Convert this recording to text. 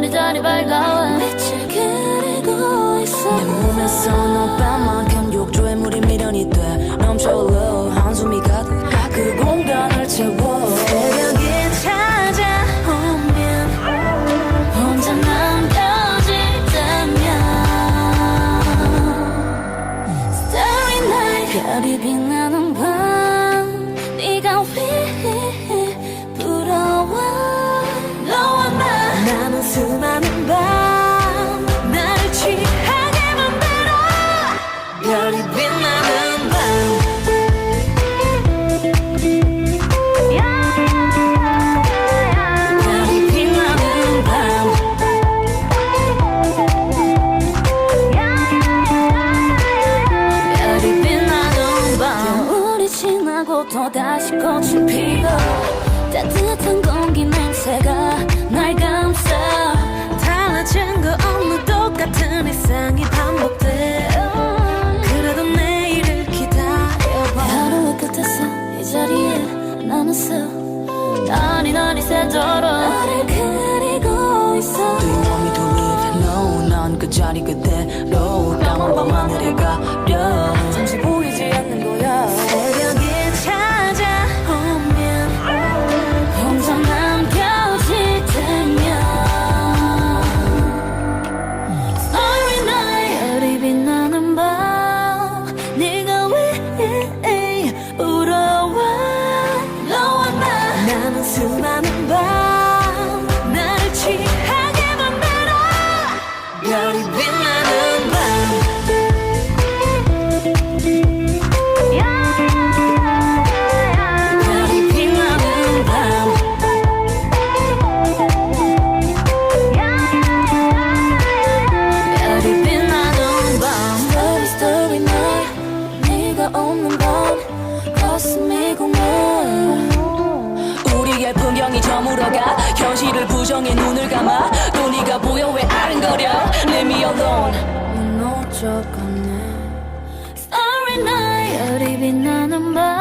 자리자리 밝아와 빛을 그리고 있어. 내 몸에서 너만큼 욕조에 물이 미련이 돼 넘쳐 올라 한숨이 가득 그 공간을 채워. 새벽이 찾아오면 혼자 남겨질 때면 Starry night 별이 빛나는 밤 네가 왜 부러워. 너와 나는 수많은 밤 나를 취하게 만들어. 별이 빛나는 밤 별이 빛나는 밤 별이 빛나는 밤. 겨울이 지나고 또다시 꽃이 피고 따뜻한 공기 냄새가 날 감싸. 달라진 거 없는 똑같은 일상이 반복돼. 그래도 내일을 기다려봐. 하루의 끝에서 이 자리에 나는 서 아니 새도록 나를 그리고 있어. Do you want me to leave? No, 난 그 자리 그대로 까만 밤 하늘에 가려 잠시 보이지 않는 거야. 새벽이 찾아오면 혼자 남겨질 때면 Starry night 별이 빛나는 밤 네가 왜 울어와. 너와 나는 수많은 밤 나를 취하게 만들어. 별이 빛나는 밤 별이 빛나는 밤 별이 빛나는 밤. Starry starry night 네가 없는 밤 가슴이 공허. 우리의 풍경이 저물어가 현실을 부정해 눈을 감아 또 네가 보여 왜 아른거려. Leave me alone. 무너져가네. Starry night 별이 빛나는 밤